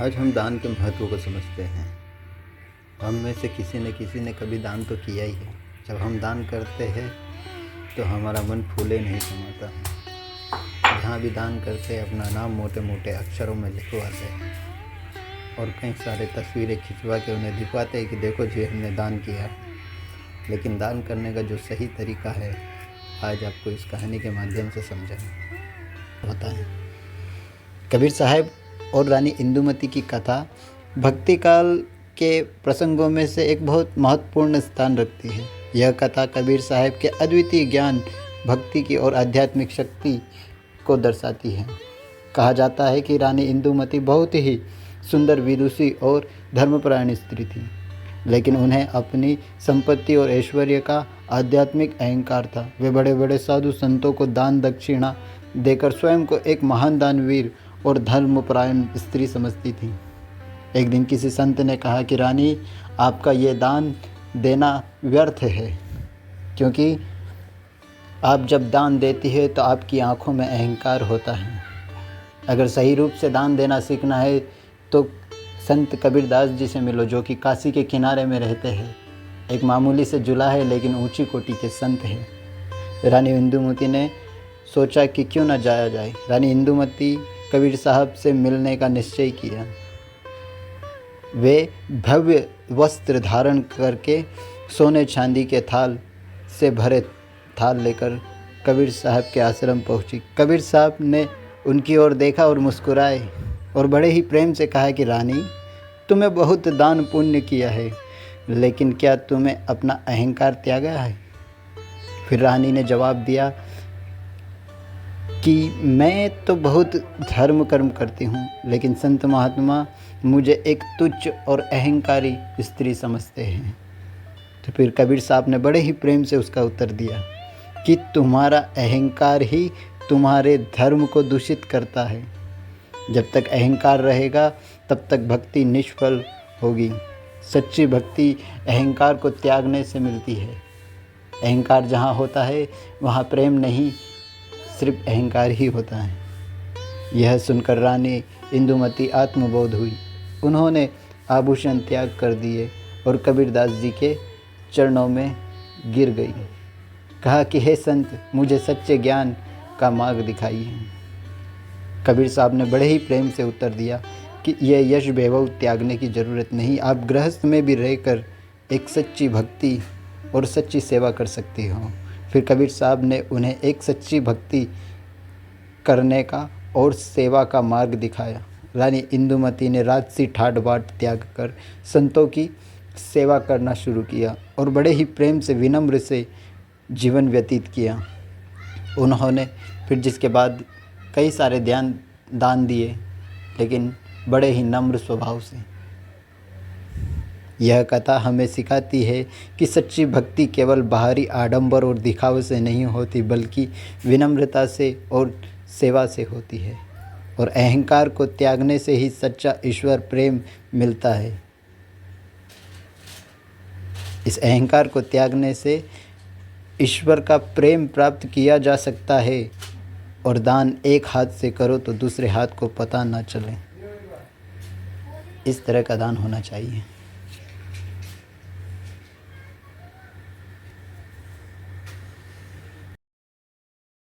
आज हम दान के महत्व को समझते हैं। हम में से किसी न कभी दान तो किया ही है। जब हम दान करते हैं तो हमारा मन फूले नहीं समाता है। जहाँ भी दान करते हैं अपना नाम मोटे मोटे अक्षरों में लिखवाते हैं और कई सारे तस्वीरें खिंचवा के उन्हें दिखवाते हैं कि देखो जी हमने दान किया है। लेकिन दान करने का जो सही तरीका है आज आपको इस कहानी के माध्यम से समझाना होता है। कबीर साहब और रानी इंदुमती की कथा भक्ति काल के प्रसंगों में से एक बहुत महत्वपूर्ण स्थान रखती है। यह कथा कबीर साहब के अद्वितीय ज्ञान, भक्ति की और आध्यात्मिक शक्ति को दर्शाती है। कहा जाता है कि रानी इंदुमती बहुत ही सुंदर, विदुषी और धर्मपरायण स्त्री थी, लेकिन उन्हें अपनी संपत्ति और ऐश्वर्य का आध्यात्मिक अहंकार था। वे बड़े बड़े साधु संतों को दान दक्षिणा देकर स्वयं को एक महान दानवीर और धर्मपरायण स्त्री समझती थी। एक दिन किसी संत ने कहा कि रानी, आपका ये दान देना व्यर्थ है, क्योंकि आप जब दान देती है तो आपकी आंखों में अहंकार होता है। अगर सही रूप से दान देना सीखना है तो संत कबीरदास जी से मिलो, जो कि काशी के किनारे में रहते हैं। एक मामूली से जुला है लेकिन ऊंची कोटि के संत हैं। रानी इंदुमती ने सोचा कि क्यों न जाया जाए। रानी इंदुमती कबीर साहब से मिलने का निश्चय किया। वे भव्य वस्त्र धारण करके सोने चांदी के थाल से भरे थाल लेकर कबीर साहब के आश्रम पहुंची। कबीर साहब ने उनकी ओर देखा और मुस्कुराए और बड़े ही प्रेम से कहा कि रानी, तुम्हें बहुत दान पुण्य किया है, लेकिन क्या तुम्हें अपना अहंकार त्यागा है? फिर रानी ने जवाब दिया कि मैं तो बहुत धर्म कर्म करती हूँ, लेकिन संत महात्मा मुझे एक तुच्छ और अहंकारी स्त्री समझते हैं। तो फिर कबीर साहब ने बड़े ही प्रेम से उसका उत्तर दिया कि तुम्हारा अहंकार ही तुम्हारे धर्म को दूषित करता है। जब तक अहंकार रहेगा तब तक भक्ति निष्फल होगी। सच्ची भक्ति अहंकार को त्यागने से मिलती है। अहंकार जहाँ होता है वहाँ प्रेम नहीं, सिर्फ अहंकार ही होता है। यह सुनकर रानी इंदुमती आत्मबोध हुई। उन्होंने आभूषण त्याग कर दिए और कबीरदास जी के चरणों में गिर गई। कहा कि हे संत, मुझे सच्चे ज्ञान का मार्ग दिखाइए। कबीर साहब ने बड़े ही प्रेम से उत्तर दिया कि यह यश वैभव त्यागने की ज़रूरत नहीं। आप गृहस्थ में भी रहकर एक सच्ची भक्ति और सच्ची सेवा कर सकती हो। फिर कबीर साहब ने उन्हें एक सच्ची भक्ति करने का और सेवा का मार्ग दिखाया। रानी इंदुमती ने राजसी ठाट बाट त्याग कर संतों की सेवा करना शुरू किया और बड़े ही प्रेम से, विनम्र से जीवन व्यतीत किया। उन्होंने फिर जिसके बाद कई सारे दान दिए, लेकिन बड़े ही नम्र स्वभाव से। यह कथा हमें सिखाती है कि सच्ची भक्ति केवल बाहरी आडंबर और दिखावे से नहीं होती, बल्कि विनम्रता से और सेवा से होती है। और अहंकार को त्यागने से ही सच्चा ईश्वर प्रेम मिलता है। इस अहंकार को त्यागने से ईश्वर का प्रेम प्राप्त किया जा सकता है। और दान एक हाथ से करो तो दूसरे हाथ को पता ना चले। इस तरह का दान होना चाहिए।